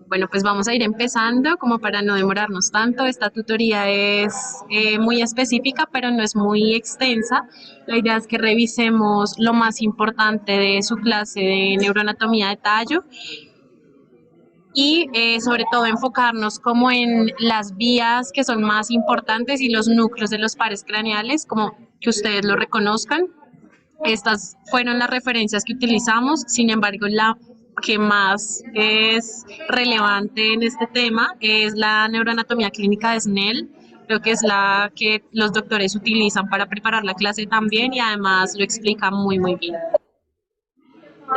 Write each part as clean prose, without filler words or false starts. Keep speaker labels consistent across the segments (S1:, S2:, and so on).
S1: Bueno, pues vamos a ir empezando como para no demorarnos tanto. Esta tutoría es muy específica, pero no es muy extensa. La idea es que revisemos lo más importante de su clase de neuroanatomía de tallo y sobre todo enfocarnos como en las vías que son más importantes y los núcleos de los pares craneales, como que ustedes lo reconozcan. Estas fueron las referencias que utilizamos, sin embargo, la que más es relevante en este tema es la neuroanatomía clínica de Snell. Creo que es la que los doctores utilizan para preparar la clase también y además lo explica muy bien.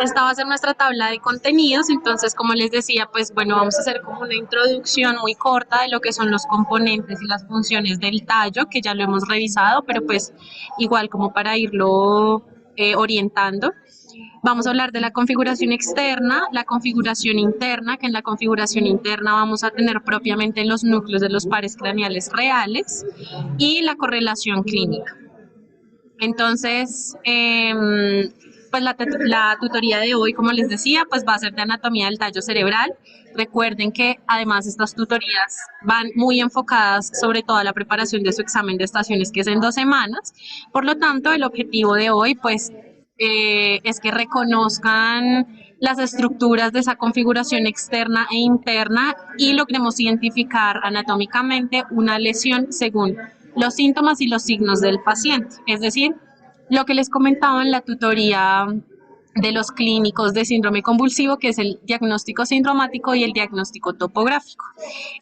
S1: Esta va a ser nuestra tabla de contenidos, entonces como les decía, pues bueno, vamos a hacer como una introducción muy corta de lo que son los componentes y las funciones del tallo, que ya lo hemos revisado, pero pues igual como para irlo orientando. Vamos a hablar de la configuración externa, la configuración interna, que en la configuración interna vamos a tener propiamente los núcleos de los pares craneales reales y la correlación clínica. Entonces, pues la tutoría de hoy, como les decía, pues va a ser de anatomía del tallo cerebral. Recuerden que además estas tutorías van muy enfocadas sobre todo a la preparación de su examen de estaciones, que es en 2 semanas. Por lo tanto, el objetivo de hoy, pues, es que reconozcan las estructuras de esa configuración externa e interna y logremos identificar anatómicamente una lesión según los síntomas y los signos del paciente. Es decir, lo que les comentaba en la tutoría de los clínicos de síndrome convulsivo, que es el diagnóstico sindromático y el diagnóstico topográfico.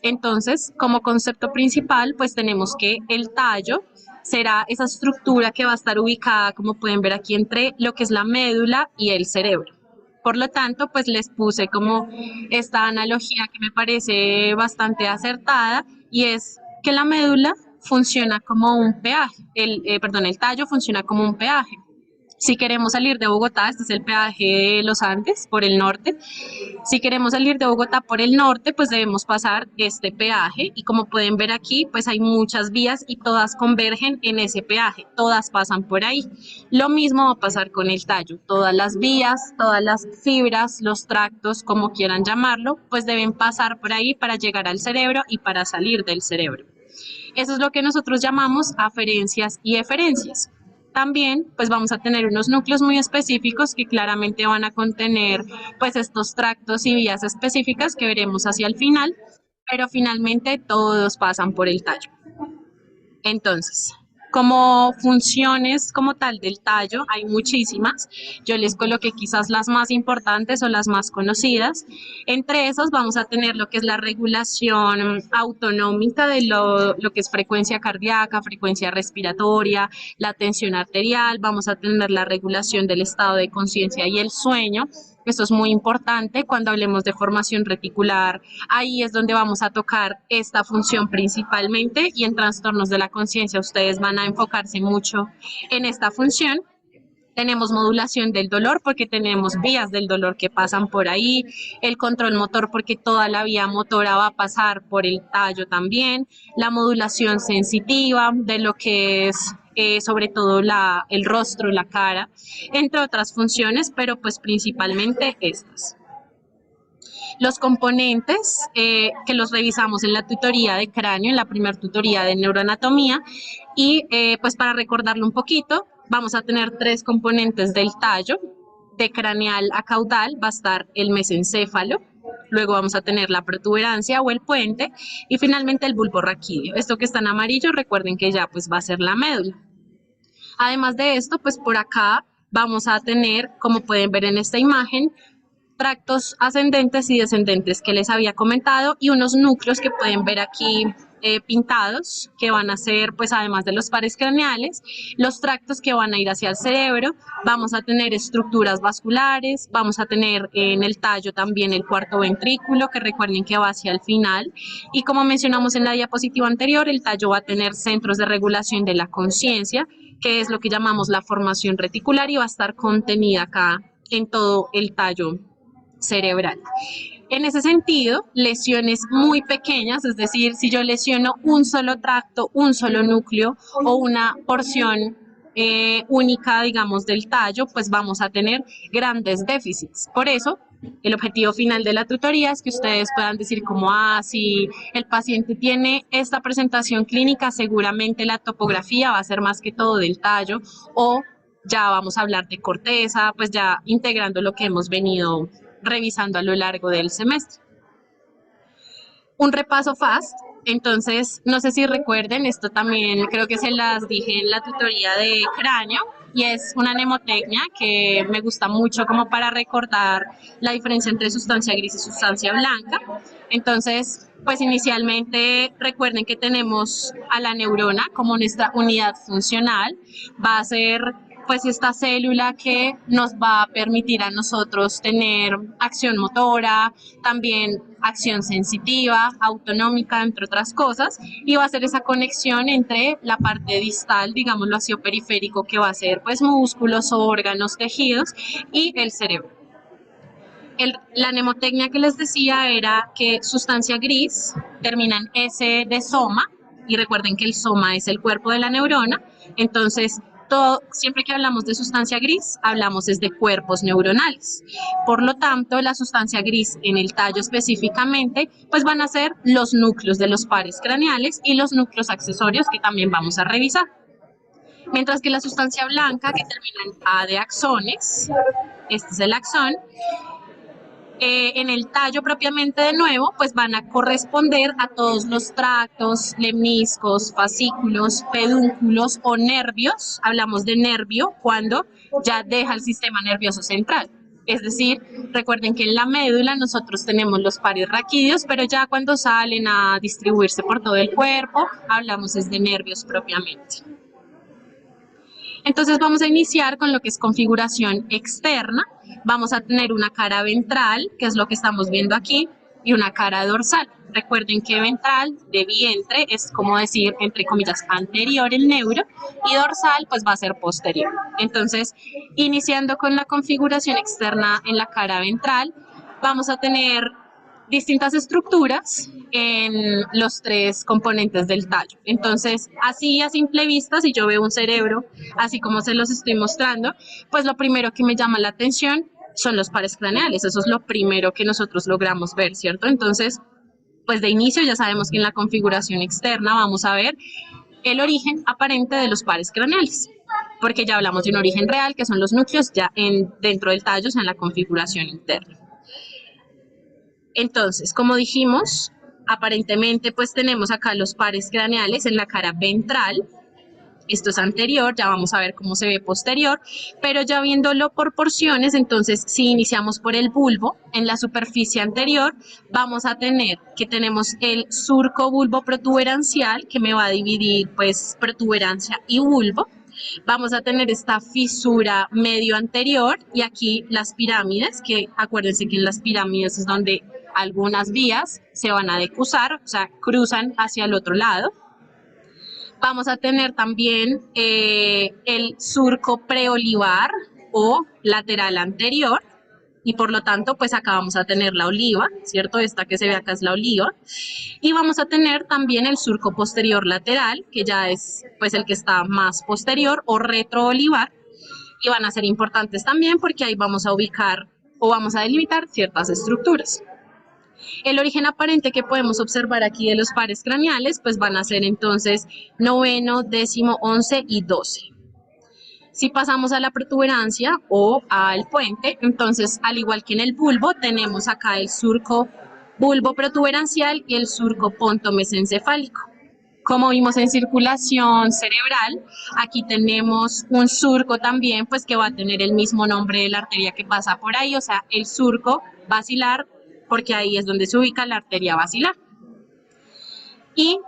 S1: Entonces, como concepto principal, pues tenemos que el tallo será esa estructura que va a estar ubicada, como pueden ver aquí, entre lo que es la médula y el cerebro. Por lo tanto, pues les puse como esta analogía que me parece bastante acertada y es que la médula funciona como un peaje, el tallo funciona como un peaje. Si queremos salir de Bogotá, este es el peaje de los Andes por el norte. Si queremos salir de Bogotá por el norte, pues debemos pasar este peaje y como pueden ver aquí, pues hay muchas vías y todas convergen en ese peaje, todas pasan por ahí. Lo mismo va a pasar con el tallo, todas las vías, todas las fibras, los tractos, como quieran llamarlo, pues deben pasar por ahí para llegar al cerebro y para salir del cerebro. Eso es lo que nosotros llamamos aferencias y eferencias. También pues vamos a tener unos núcleos muy específicos que claramente van a contener pues estos tractos y vías específicas que veremos hacia el final, pero finalmente todos pasan por el tallo. Entonces, como funciones como tal del tallo, hay muchísimas. Yo les coloqué quizás las más importantes o las más conocidas. Entre esas vamos a tener lo que es la regulación autonómica de lo que es frecuencia cardíaca, frecuencia respiratoria, la tensión arterial. Vamos a tener la regulación del estado de conciencia y el sueño. Esto es muy importante cuando hablemos de formación reticular. Ahí es donde vamos a tocar esta función principalmente y en trastornos de la conciencia ustedes van a enfocarse mucho en esta función. Tenemos modulación del dolor porque tenemos vías del dolor que pasan por ahí, el control motor porque toda la vía motora va a pasar por el tallo también, la modulación sensitiva de lo que es sobre todo el rostro, la cara, entre otras funciones, pero pues principalmente estas. Los componentes que los revisamos en la tutoría de cráneo, en la primera tutoría de neuroanatomía, y pues para recordarlo un poquito, vamos a tener 3 componentes del tallo. De craneal a caudal va a estar el mesencéfalo, luego vamos a tener la protuberancia o el puente y finalmente el bulbo raquídeo. Esto que está en amarillo, recuerden que ya pues va a ser la médula. Además de esto, pues por acá vamos a tener, como pueden ver en esta imagen, tractos ascendentes y descendentes que les había comentado y unos núcleos que pueden ver aquí pintados, que van a ser, pues además de los pares craneales, los tractos que van a ir hacia el cerebro. Vamos a tener estructuras vasculares, vamos a tener en el tallo también el cuarto ventrículo, que recuerden que va hacia el final. Y como mencionamos en la diapositiva anterior, el tallo va a tener centros de regulación de la conciencia, que es lo que llamamos la formación reticular y va a estar contenida acá en todo el tallo cerebral. En ese sentido, lesiones muy pequeñas, es decir, si yo lesiono un solo tracto, un solo núcleo o una porción única, digamos, del tallo, pues vamos a tener grandes déficits. Por eso, El objetivo final de la tutoría es que ustedes puedan decir como, si el paciente tiene esta presentación clínica, seguramente la topografía va a ser más que todo del tallo, o ya vamos a hablar de corteza, pues ya integrando lo que hemos venido revisando a lo largo del semestre. Un repaso fast. Entonces, no sé si recuerden, esto también creo que se las dije en la tutoría de cráneo, y es una mnemotecnia que me gusta mucho como para recordar la diferencia entre sustancia gris y sustancia blanca. Entonces, pues inicialmente recuerden que tenemos a la neurona como nuestra unidad funcional, va a ser pues esta célula que nos va a permitir a nosotros tener acción motora, también acción sensitiva, autonómica, entre otras cosas, y va a ser esa conexión entre la parte distal, digámoslo así, o periférico, que va a ser pues músculos, órganos, tejidos, y el cerebro. La mnemotecnia que les decía era que sustancia gris termina en S de soma, y recuerden que el soma es el cuerpo de la neurona. Entonces, siempre que hablamos de sustancia gris, hablamos es de cuerpos neuronales. Por lo tanto, la sustancia gris en el tallo específicamente, pues van a ser los núcleos de los pares craneales y los núcleos accesorios que también vamos a revisar. Mientras que la sustancia blanca, que termina en A de axones, este es el axón, en el tallo propiamente de nuevo, pues van a corresponder a todos los tractos, lemniscos, fascículos, pedúnculos o nervios. Hablamos de nervio cuando ya deja el sistema nervioso central. Es decir, recuerden que en la médula nosotros tenemos los pares raquídeos, pero ya cuando salen a distribuirse por todo el cuerpo, hablamos es de nervios propiamente. Entonces vamos a iniciar con lo que es configuración externa. Vamos a tener una cara ventral, que es lo que estamos viendo aquí, y una cara dorsal. Recuerden que ventral de vientre es como decir, entre comillas, anterior el neuro, y dorsal pues va a ser posterior. Entonces, iniciando con la configuración externa en la cara ventral, vamos a tener distintas estructuras en los tres componentes del tallo. Entonces, así a simple vista, si yo veo un cerebro, así como se los estoy mostrando, pues lo primero que me llama la atención son los pares craneales. Eso es lo primero que nosotros logramos ver, ¿cierto? Entonces, pues de inicio ya sabemos que en la configuración externa vamos a ver el origen aparente de los pares craneales, porque ya hablamos de un origen real, que son los núcleos ya dentro del tallo, o sea, en la configuración interna. Entonces, como dijimos, aparentemente pues tenemos acá los pares craneales en la cara ventral. Esto es anterior, ya vamos a ver cómo se ve posterior, pero ya viéndolo por porciones, entonces si iniciamos por el bulbo, en la superficie anterior vamos a tener que tenemos el surco bulbo protuberancial, que me va a dividir pues protuberancia y bulbo. Vamos a tener esta fisura medio anterior, y aquí las pirámides, que acuérdense que en las pirámides es donde algunas vías se van a decusar, o sea, cruzan hacia el otro lado. Vamos a tener también el surco preolivar o lateral anterior, y por lo tanto, pues acá vamos a tener la oliva, ¿cierto? Esta que se ve acá es la oliva. Y vamos a tener también el surco posterior lateral, que ya es pues el que está más posterior, o retroolivar, y van a ser importantes también porque ahí vamos a ubicar o vamos a delimitar ciertas estructuras. El origen aparente que podemos observar aquí de los pares craneales, pues van a ser entonces noveno, décimo, 11 y 12. Si pasamos a la protuberancia o al puente, entonces al igual que en el bulbo, tenemos acá el surco bulbo protuberancial y el surco pontomesencefálico. Como vimos en circulación cerebral, aquí tenemos un surco también, pues que va a tener el mismo nombre de la arteria que pasa por ahí, o sea, el surco basilar, porque ahí es donde se ubica la arteria basilar. Y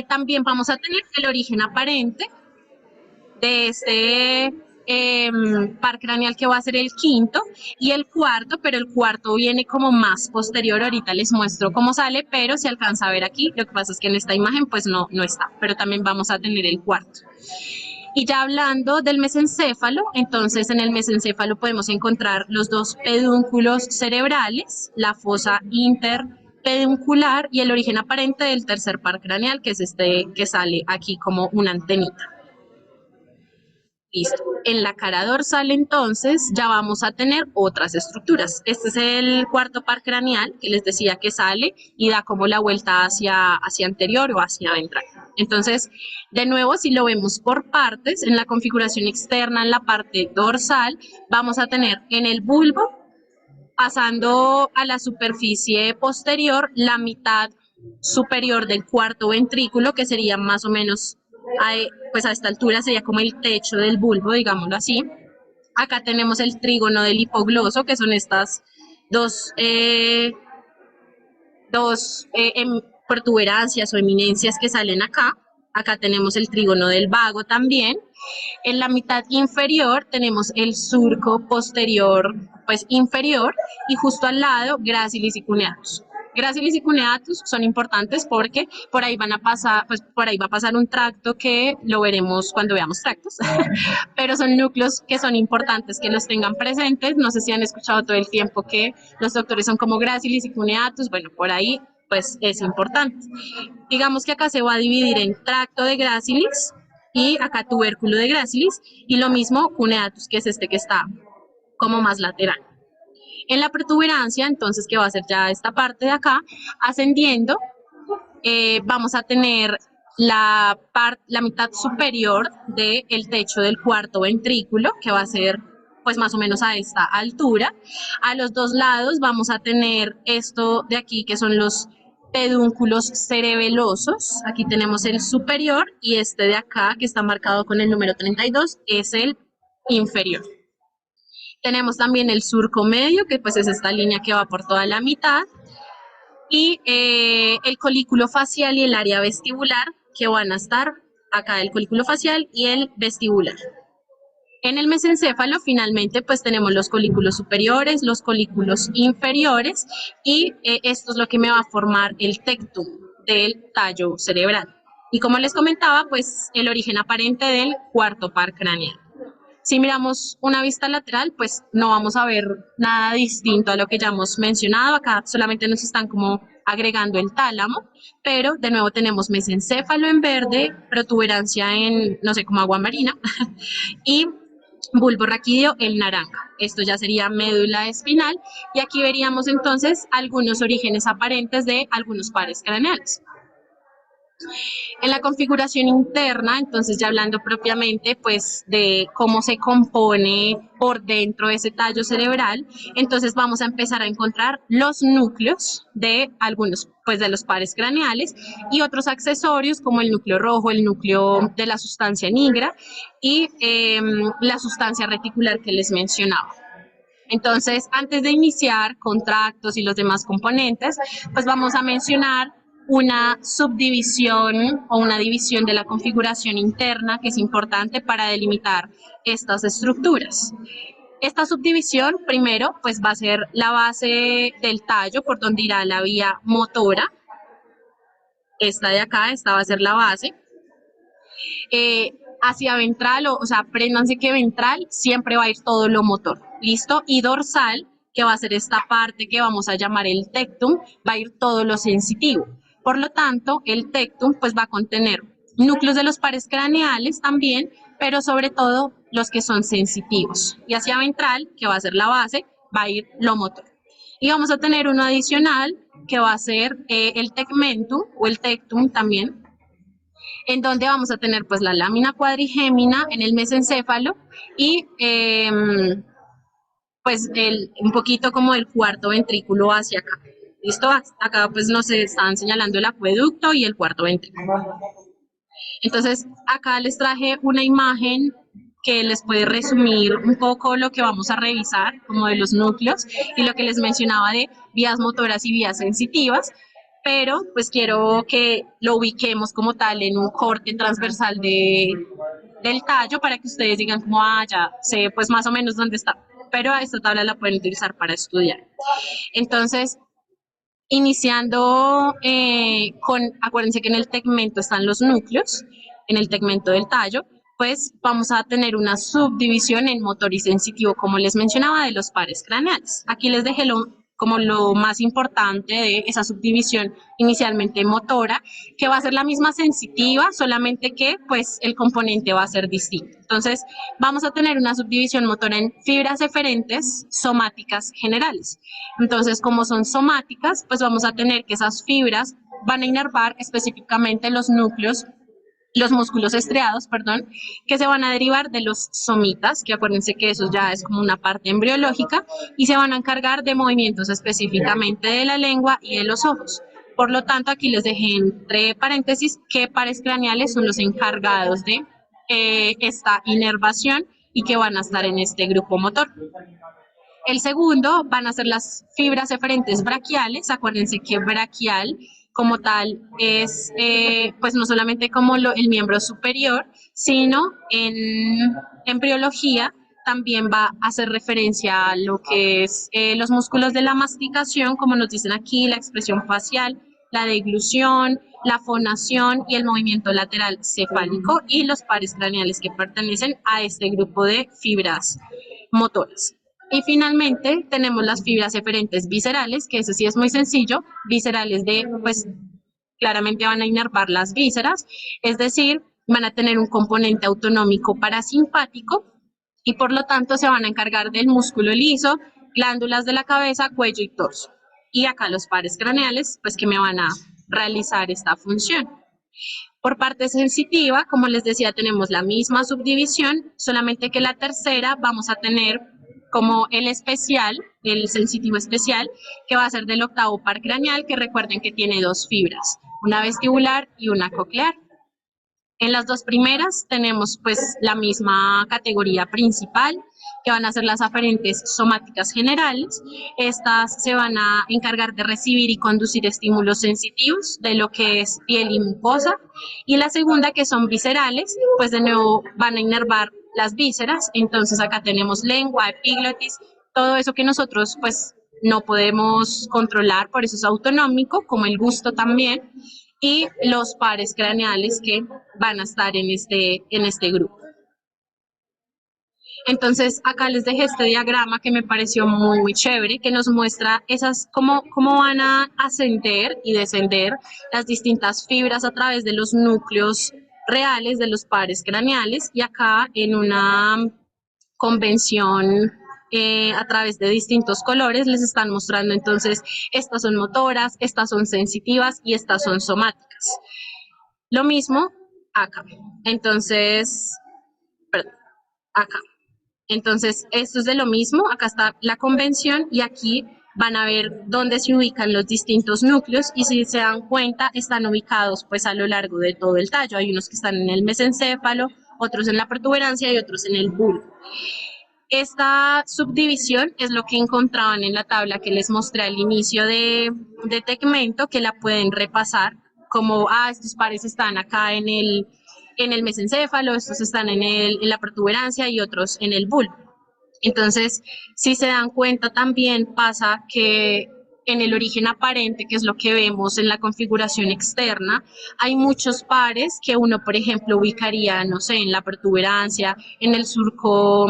S1: también vamos a tener el origen aparente de este par craneal, que va a ser el quinto, y el cuarto, pero el cuarto viene como más posterior. Ahorita les muestro cómo sale, pero se alcanza a ver aquí. Lo que pasa es que en esta imagen pues no está, pero también vamos a tener el cuarto. Y ya hablando del mesencéfalo, entonces en el mesencéfalo podemos encontrar los dos pedúnculos cerebrales, la fosa interpeduncular y el origen aparente del tercer par craneal, que es este que sale aquí como una antenita. Listo. En la cara dorsal, entonces, ya vamos a tener otras estructuras. Este es el cuarto par craneal que les decía que sale y da como la vuelta hacia anterior o hacia ventral. Entonces, de nuevo, si lo vemos por partes, en la configuración externa, en la parte dorsal, vamos a tener en el bulbo, pasando a la superficie posterior, la mitad superior del cuarto ventrículo, que sería más o menos, pues a esta altura sería como el techo del bulbo, digámoslo así. Acá tenemos el trígono del hipogloso, que son estas dos, protuberancias o eminencias que salen acá. Acá tenemos el trígono del vago también. En la mitad inferior tenemos el surco posterior, pues inferior, y justo al lado gracilis y cuneatus. Gracilis y cuneatus son importantes porque por ahí van a pasar, pues por ahí va a pasar un tracto que lo veremos cuando veamos tractos, pero son núcleos que son importantes que los tengan presentes. No sé si han escuchado todo el tiempo que los doctores son como gracilis y cuneatus, bueno, por ahí pues es importante. Digamos que acá se va a dividir en tracto de gracilis y acá tubérculo de gracilis, y lo mismo cuneatus, que es este que está como más lateral. En la protuberancia, entonces, que va a ser ya esta parte de acá, ascendiendo, vamos a tener la mitad superior del techo del cuarto ventrículo, que va a ser pues más o menos a esta altura. A los dos lados vamos a tener esto de aquí, que son los pedúnculos cerebelosos. Aquí tenemos el superior y este de acá, que está marcado con el número 32, es el inferior. Tenemos también el surco medio, que pues es esta línea que va por toda la mitad, y el colículo facial y el área vestibular, que van a estar acá, el colículo facial y el vestibular. En el mesencéfalo, finalmente, pues tenemos los colículos superiores, los colículos inferiores, y esto es lo que me va a formar el tectum del tallo cerebral. Y como les comentaba, pues el origen aparente del cuarto par craneal. Si miramos una vista lateral, pues no vamos a ver nada distinto a lo que ya hemos mencionado. Acá solamente nos están como agregando el tálamo, pero de nuevo tenemos mesencéfalo en verde, protuberancia en, no sé, como agua marina, y bulbo raquídeo en naranja. Esto ya sería médula espinal, y aquí veríamos entonces algunos orígenes aparentes de algunos pares craneales. En la configuración interna, entonces ya hablando propiamente pues de cómo se compone por dentro de ese tallo cerebral, entonces vamos a empezar a encontrar los núcleos de algunos pues de los pares craneales y otros accesorios como el núcleo rojo, el núcleo de la sustancia nigra y la sustancia reticular que les mencionaba. Entonces, antes de iniciar con tractos y los demás componentes, pues vamos a mencionar una subdivisión o una división de la configuración interna que es importante para delimitar estas estructuras. Esta subdivisión, primero, pues va a ser la base del tallo por donde irá la vía motora. Esta de acá, esta va a ser la base. Hacia ventral, o sea, apréndanse que ventral siempre va a ir todo lo motor, ¿listo? Y dorsal, que va a ser esta parte que vamos a llamar el tectum, va a ir todo lo sensitivo. Por lo tanto, el tectum pues va a contener núcleos de los pares craneales también, pero sobre todo los que son sensitivos. Y hacia ventral, que va a ser la base, va a ir lo motor. Y vamos a tener uno adicional que va a ser el tegmentum o el tectum también, en donde vamos a tener pues la lámina cuadrigémina en el mesencéfalo y pues un poquito como el cuarto ventrículo hacia acá. ¿Listo? Acá pues nos están señalando el acueducto y el cuarto ventrículo. Entonces acá les traje una imagen que les puede resumir un poco lo que vamos a revisar, como de los núcleos y lo que les mencionaba de vías motoras y vías sensitivas, pero pues quiero que lo ubiquemos como tal en un corte transversal del tallo para que ustedes digan como, ya sé pues más o menos dónde está, pero esta tabla la pueden utilizar para estudiar. Entonces, iniciando acuérdense que en el tegmento están los núcleos, en el tegmento del tallo, pues vamos a tener una subdivisión en motor y sensitivo, como les mencionaba, de los pares craneales. Aquí les dejé como lo más importante de esa subdivisión inicialmente motora, que va a ser la misma sensitiva, solamente que pues el componente va a ser distinto. Entonces, vamos a tener una subdivisión motora en fibras eferentes somáticas generales. Entonces, como son somáticas, pues vamos a tener que esas fibras van a inervar específicamente los músculos estriados, perdón, que se van a derivar de los somitas, que acuérdense que eso ya es como una parte embriológica, y se van a encargar de movimientos específicamente de la lengua y de los ojos. Por lo tanto, aquí les dejé entre paréntesis qué pares craneales son los encargados de esta inervación y que van a estar en este grupo motor. El segundo van a ser las fibras eferentes braquiales. Acuérdense que braquial como tal es pues no solamente como el miembro superior, sino en embriología también va a hacer referencia a lo que es los músculos de la masticación, como nos dicen aquí, la expresión facial, la deglución, la fonación y el movimiento lateral cefálico y los pares craneales que pertenecen a este grupo de fibras motoras. Y finalmente tenemos las fibras eferentes viscerales, que eso sí es muy sencillo, viscerales de, pues claramente van a inervar las vísceras, es decir, van a tener un componente autonómico parasimpático y por lo tanto se van a encargar del músculo liso, glándulas de la cabeza, cuello y torso. Y acá los pares craneales, pues que me van a realizar esta función. Por parte sensitiva, como les decía, tenemos la misma subdivisión, solamente que la tercera vamos a tener como el especial, el sensitivo especial, que va a ser del octavo par craneal, que recuerden que tiene dos fibras, una vestibular y una coclear. En las dos primeras tenemos pues la misma categoría principal, que van a ser las aferentes somáticas generales. Estas se van a encargar de recibir y conducir estímulos sensitivos de lo que es piel y mucosa. Y la segunda, que son viscerales, pues de nuevo van a inervar las vísceras. Entonces acá tenemos lengua, epiglotis, todo eso que nosotros pues no podemos controlar, por eso es autonómico, como el gusto también, y los pares craneales que van a estar en este grupo. Entonces, acá les dejé este diagrama que me pareció muy chévere, que nos muestra cómo van a ascender y descender las distintas fibras a través de los núcleos reales de los pares craneales y acá en una convención a través de distintos colores les están mostrando entonces estas son motoras, estas son sensitivas y estas son somáticas. Lo mismo acá. Entonces, perdón, acá. Entonces, esto es de lo mismo, acá está la convención y aquí van a ver dónde se ubican los distintos núcleos y si se dan cuenta están ubicados pues a lo largo de todo el tallo. Hay unos que están en el mesencéfalo, otros en la protuberancia y otros en el bulbo. Esta subdivisión es lo que encontraban en la tabla que les mostré al inicio de Tegmento, que la pueden repasar como, estos pares están acá en el mesencéfalo, estos están en la protuberancia y otros en el bulbo. Entonces, si se dan cuenta, también pasa que en el origen aparente, que es lo que vemos en la configuración externa, hay muchos pares que uno, por ejemplo, ubicaría, no sé, en la protuberancia, en el surco,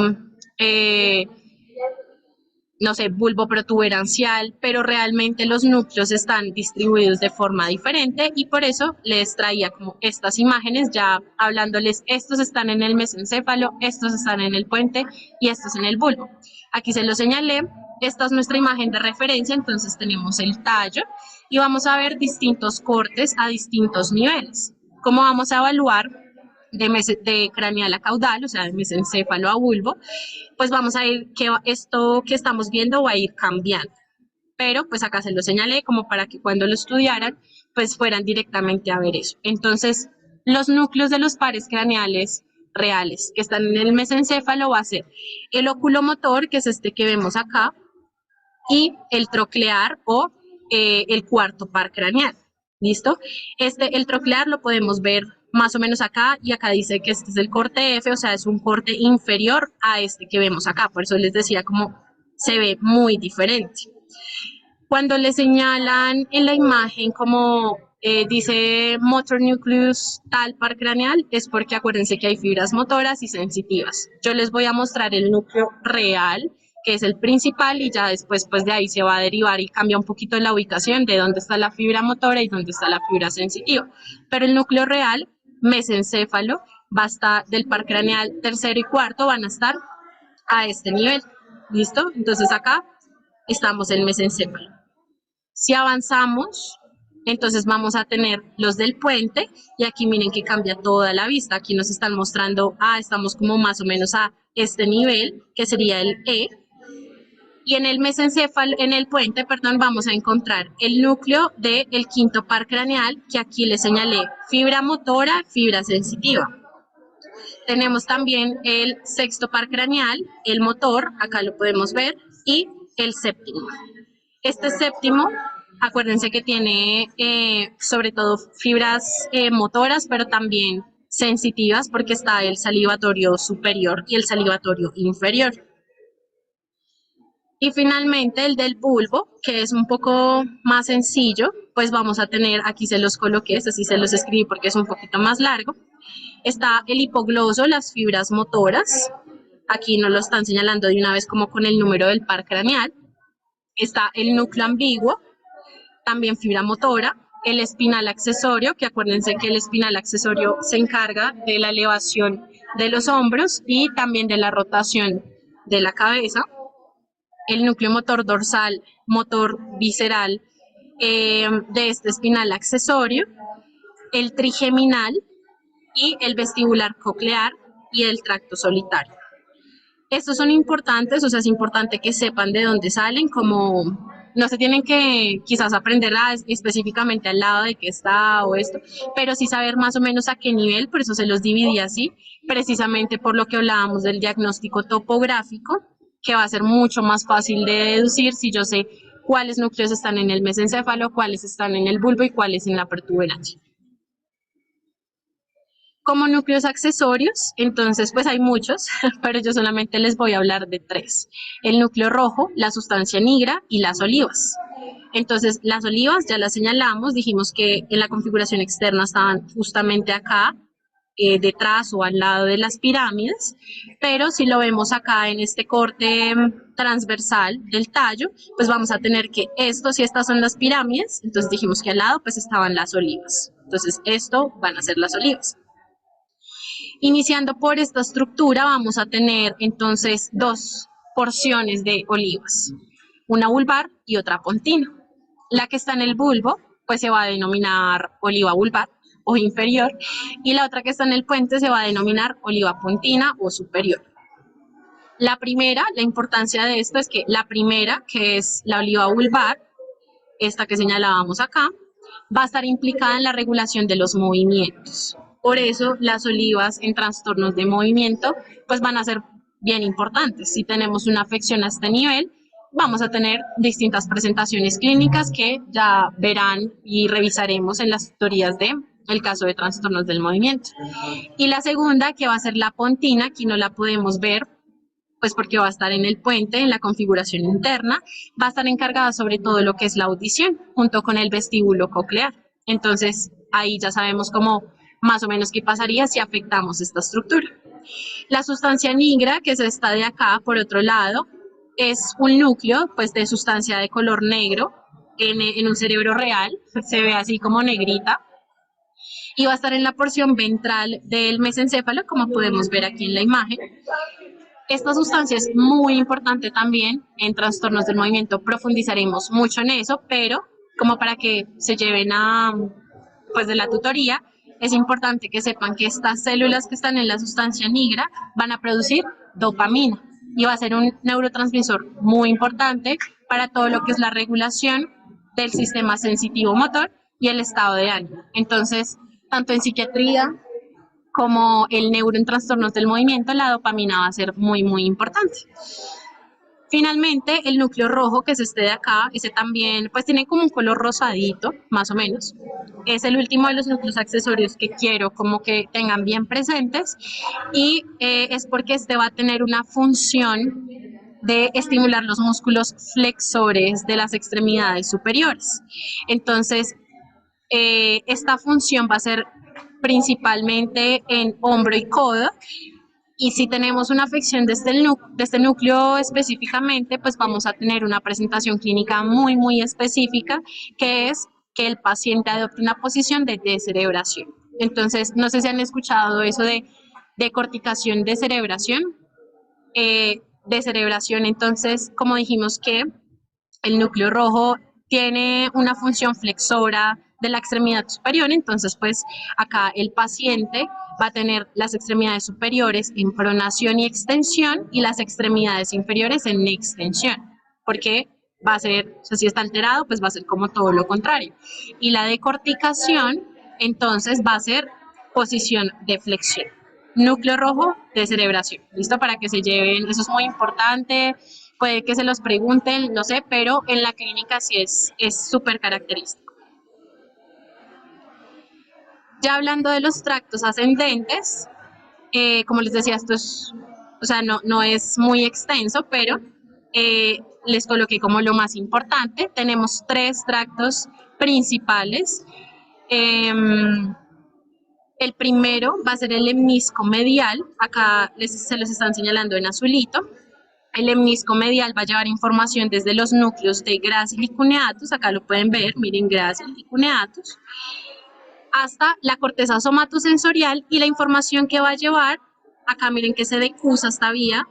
S1: no sé, bulbo protuberancial, pero realmente los núcleos están distribuidos de forma diferente y por eso les traía como estas imágenes ya hablándoles, estos están en el mesencéfalo, estos están en el puente y estos en el bulbo. Aquí se lo señalé, esta es nuestra imagen de referencia, entonces tenemos el tallo y vamos a ver distintos cortes a distintos niveles. ¿Cómo vamos a evaluar de craneal a caudal, o sea, de mesencéfalo a bulbo? Pues vamos a ir, que esto que estamos viendo va a ir cambiando. Pero pues acá se lo señalé como para que cuando lo estudiaran, pues fueran directamente a ver eso. Entonces, los núcleos de los pares craneales reales que están en el mesencéfalo va a ser el oculomotor, que es este que vemos acá, y el troclear o el cuarto par craneal. ¿Listo? El troclear lo podemos ver más o menos acá y acá dice que este es el corte F, o sea, es un corte inferior a este que vemos acá. Por eso les decía como se ve muy diferente. Cuando le señalan en la imagen como dice motor nucleus tal par craneal, es porque acuérdense que hay fibras motoras y sensitivas. Yo les voy a mostrar el núcleo real que es el principal, y ya después pues de ahí se va a derivar y cambia un poquito la ubicación de dónde está la fibra motora y dónde está la fibra sensitiva. Pero el núcleo real, mesencéfalo, va a estar del par craneal tercero y cuarto, van a estar a este nivel. ¿Listo? Entonces acá estamos en mesencéfalo. Si avanzamos, entonces vamos a tener los del puente y aquí miren que cambia toda la vista. Aquí nos están mostrando, estamos como más o menos a este nivel, que sería el E. Y en el mesencéfalo, en el puente, perdón, vamos a encontrar el núcleo del quinto par craneal, que aquí le señalé fibra motora, fibra sensitiva. Tenemos también el sexto par craneal, el motor, acá lo podemos ver, y el séptimo. Este séptimo, acuérdense que tiene sobre todo fibras motoras, pero también sensitivas, porque está el salivatorio superior y el salivatorio inferior. Y finalmente el del bulbo, que es un poco más sencillo, pues vamos a tener, aquí se los coloqué, este sí se los escribí porque es un poquito más largo. Está el hipogloso, las fibras motoras, aquí nos lo están señalando de una vez como con el número del par craneal. Está el núcleo ambiguo, también fibra motora, el espinal accesorio, que acuérdense que el espinal accesorio se encarga de la elevación de los hombros y también de la rotación de la cabeza, el núcleo motor dorsal, motor visceral de este espinal accesorio, el trigeminal y el vestibular coclear y el tracto solitario. Estos son importantes, o sea, es importante que sepan de dónde salen, como no se tienen que quizás aprender específicamente al lado de qué está o esto, pero sí saber más o menos a qué nivel, por eso se los dividí así, precisamente por lo que hablábamos del diagnóstico topográfico, que va a ser mucho más fácil de deducir si yo sé cuáles núcleos están en el mesencéfalo, cuáles están en el bulbo y cuáles en la protuberancia. Como núcleos accesorios, entonces pues hay muchos, pero yo solamente les voy a hablar de 3. El núcleo rojo, la sustancia negra y las olivas. Entonces las olivas ya las señalamos, dijimos que en la configuración externa estaban justamente acá, detrás o al lado de las pirámides, pero si lo vemos acá en este corte transversal del tallo, pues vamos a tener que estos y estas son las pirámides, entonces dijimos que al lado pues estaban las olivas. Entonces esto van a ser las olivas. Iniciando por esta estructura vamos a tener entonces 2 porciones de olivas, una vulvar y otra pontina. La que está en el bulbo pues se va a denominar oliva vulvar o inferior y la otra que está en el puente se va a denominar oliva pontina o superior. La primera, la importancia de esto es que la primera, que es la oliva vulvar, esta que señalábamos acá, va a estar implicada en la regulación de los movimientos. Por eso las olivas en trastornos de movimiento pues van a ser bien importantes. Si tenemos una afección a este nivel, vamos a tener distintas presentaciones clínicas que ya verán y revisaremos en las tutorías de el caso de trastornos del movimiento. Y la segunda, que va a ser la pontina, aquí no la podemos ver pues porque va a estar en el puente, en la configuración interna, va a estar encargada sobre todo lo que es la audición, junto con el vestíbulo coclear. Entonces, ahí ya sabemos cómo más o menos qué pasaría si afectamos esta estructura. La sustancia negra, que es esta de acá, por otro lado, es un núcleo pues, de sustancia de color negro en un cerebro real, se ve así como negrita, y va a estar en la porción ventral del mesencéfalo, como podemos ver aquí en la imagen. Esta sustancia es muy importante también en trastornos del movimiento, profundizaremos mucho en eso, pero como para que se lleven a, pues de la tutoría, es importante que sepan que estas células que están en la sustancia negra van a producir dopamina y va a ser un neurotransmisor muy importante para todo lo que es la regulación del sistema sensitivo motor y el estado de ánimo. Entonces, tanto en psiquiatría como el neuro en trastornos del movimiento, la dopamina va a ser muy, muy importante. Finalmente, el núcleo rojo, que es este de acá, ese también, pues tiene como un color rosadito, más o menos. Es el último de los núcleos accesorios que quiero como que tengan bien presentes y es porque este va a tener una función de estimular los músculos flexores de las extremidades superiores. Entonces, esta función va a ser principalmente en hombro y codo Y si tenemos una afección de este núcleo específicamente, pues vamos a tener una presentación clínica muy, muy específica, que es que el paciente adopte una posición de descerebración. Entonces, no sé si han escuchado eso de corticación, descerebración. Descerebración, entonces, como dijimos que el núcleo rojo tiene una función flexora de la extremidad superior, entonces pues acá el paciente va a tener las extremidades superiores en pronación y extensión y las extremidades inferiores en extensión, porque va a ser, o sea, si está alterado, pues va a ser como todo lo contrario. Y la decorticación, entonces va a ser posición de flexión. Núcleo rojo, descerebración. ¿Listo? Para que se lleven, eso es muy importante, puede que se los pregunten, no sé, pero en la clínica sí es súper característico. Ya hablando de los tractos ascendentes, como les decía, esto es, o sea, no es muy extenso, pero les coloqué como lo más importante. Tenemos tres tractos principales. Eh, el primero va a ser el lemnisco medial, acá se los están señalando en azulito. El lemnisco medial va a llevar información desde los núcleos de Gracil y cuneatus, acá lo pueden ver, miren Gracil y cuneatus, hasta la corteza somatosensorial y la información que va a llevar, acá miren que se decusa esta vía,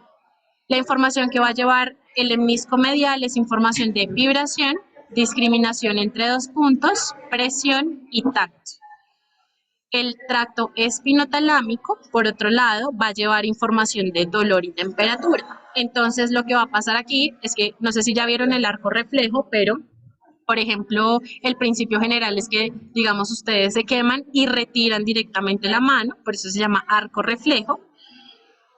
S1: la información que va a llevar el lemnisco medial es información de vibración, discriminación entre dos puntos, presión y tacto. El tracto espinotalámico, por otro lado, va a llevar información de dolor y temperatura. Entonces, lo que va a pasar aquí es que, no sé si ya vieron el arco reflejo, pero, por ejemplo, el principio general es que, digamos, ustedes se queman y retiran directamente la mano, por eso se llama arco reflejo.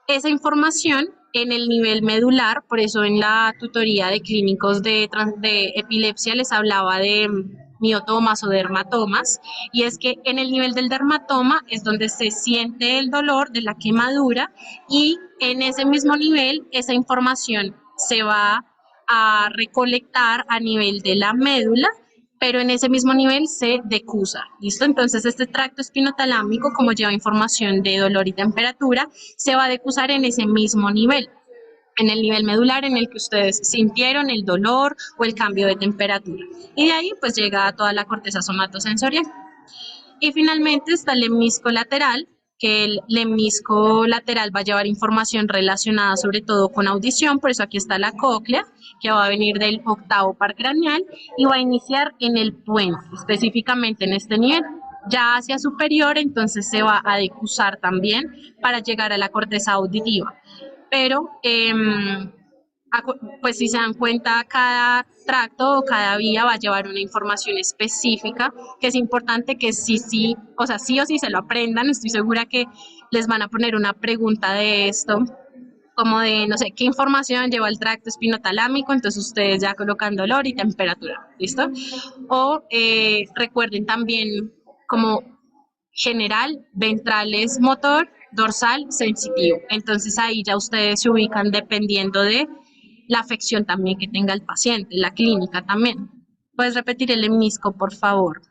S1: Esa información en el nivel medular, por eso en la tutoría de clínicos de epilepsia les hablaba de miotomas o dermatomas, y es que en el nivel del dermatoma es donde se siente el dolor de la quemadura y en ese mismo nivel esa información se va a recolectar a nivel de la médula, pero en ese mismo nivel se decusa, ¿listo? Entonces este tracto espinotalámico, como lleva información de dolor y temperatura, se va a decusar en ese mismo nivel, en el nivel medular en el que ustedes sintieron el dolor o el cambio de temperatura. Y de ahí pues llega a toda la corteza somatosensorial. Y finalmente está el lemnisco lateral, que el lemnisco lateral va a llevar información relacionada sobre todo con audición, por eso aquí está la cóclea, que va a venir del octavo par craneal y va a iniciar en el puente, específicamente en este nivel. Ya hacia superior, entonces se va a decusar también para llegar a la corteza auditiva. Pero pues si se dan cuenta, cada tracto o cada vía va a llevar una información específica, que es importante que sí, o sea, sí o sí se lo aprendan. Estoy segura que les van a poner una pregunta de esto, como de, no sé, qué información lleva el tracto espinotalámico, entonces ustedes ya colocan dolor y temperatura, ¿listo? O recuerden también como general, ventral es motor, dorsal, sensitivo. Entonces ahí ya ustedes se ubican dependiendo de la afección también que tenga el paciente, la clínica también. ¿Puedes repetir el lemnisco, por favor?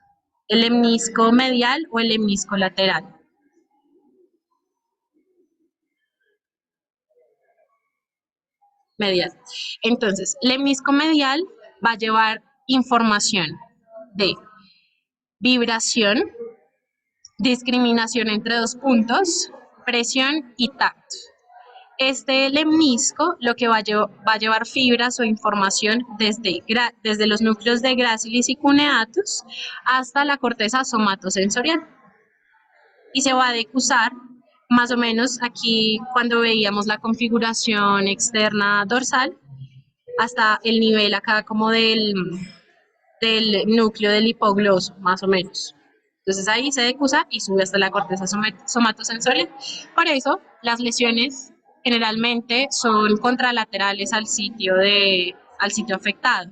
S1: ¿El lemnisco medial o el lemnisco lateral? Medial. Entonces, lemnisco medial va a llevar información de vibración, discriminación entre dos puntos, presión y tacto. Este lemnisco lo que va a llevar fibras o información desde los núcleos de Gracilis y cuneatus hasta la corteza somatosensorial. Y se va a decusar más o menos aquí cuando veíamos la configuración externa dorsal hasta el nivel acá como del núcleo del hipogloso, más o menos. Entonces ahí se decusa y sube hasta la corteza somatosensorial. Por eso las lesiones generalmente son contralaterales al sitio afectado.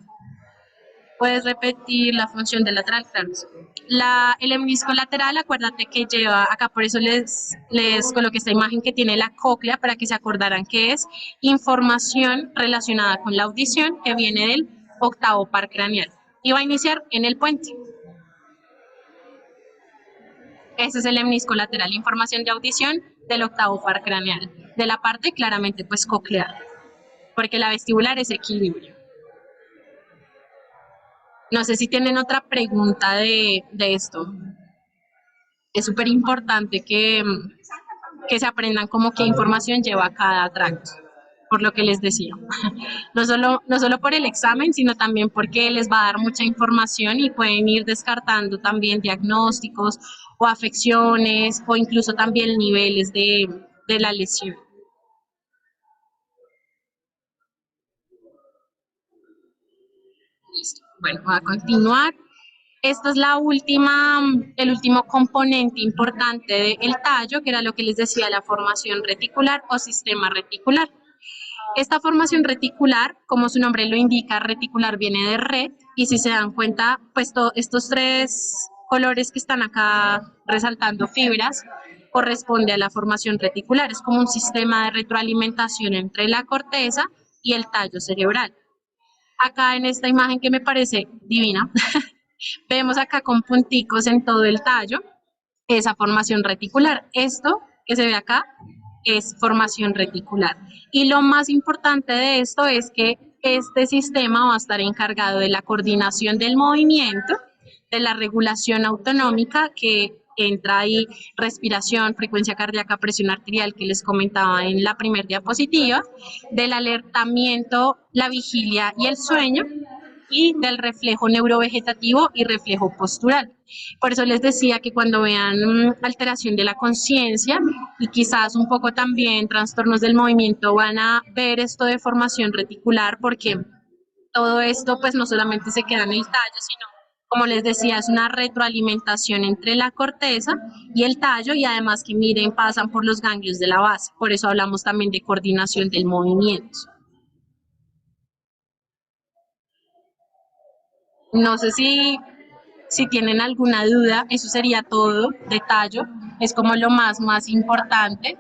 S1: ¿Puedes repetir la función del lateral? Claro. El lemnisco lateral, acuérdate que lleva, acá por eso les coloqué esta imagen que tiene la cóclea para que se acordaran que es información relacionada con la audición que viene del octavo par craneal y va a iniciar en el puente. Ese es el lemnisco lateral, información de audición del octavo par craneal. de la parte claramente pues coclear, porque la vestibular es equilibrio. No sé si tienen otra pregunta de esto. Es súper importante que se aprendan como qué información lleva cada tracto, por lo que les decía. No solo por el examen, sino también porque les va a dar mucha información y pueden ir descartando también diagnósticos o afecciones o incluso también niveles de la lesión. Listo. Bueno, voy a continuar. Esta es el último componente importante del tallo, que era lo que les decía, la formación reticular o sistema reticular. Esta formación reticular, como su nombre lo indica, reticular viene de red, y si se dan cuenta, pues estos tres colores que están acá resaltando fibras, corresponde a la formación reticular. Es como un sistema de retroalimentación entre la corteza y el tallo cerebral. Acá en esta imagen que me parece divina, vemos acá con punticos en todo el tallo esa formación reticular. Esto que se ve acá es formación reticular. Y lo más importante de esto es que este sistema va a estar encargado de la coordinación del movimiento, de la regulación autonómica, que entra ahí respiración, frecuencia cardíaca, presión arterial que les comentaba en la primera diapositiva, del alertamiento, la vigilia y el sueño, y del reflejo neurovegetativo y reflejo postural. Por eso les decía que cuando vean alteración de la conciencia y quizás un poco también trastornos del movimiento, van a ver esto de formación reticular, porque todo esto pues no solamente se queda en el tallo, sino, como les decía, es una retroalimentación entre la corteza y el tallo, y además que miren, pasan por los ganglios de la base. Por eso hablamos también de coordinación del movimiento. No sé si tienen alguna duda, eso sería todo de tallo, es como lo más importante.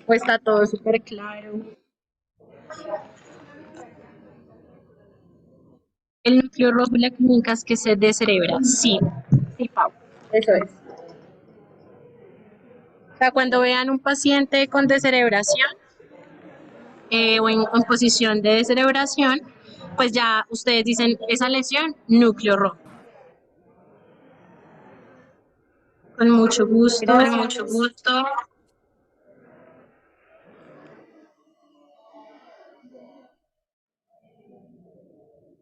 S1: Pues está todo súper claro. El núcleo rojo de la clínica es que se descerebra, sí, sí, Pau, eso es. O sea, cuando vean un paciente con descerebración o en posición de descerebración, pues ya ustedes dicen esa lesión, núcleo rojo. Con mucho gusto. Con mucho gusto.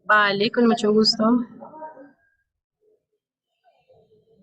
S1: Vale, con mucho gusto.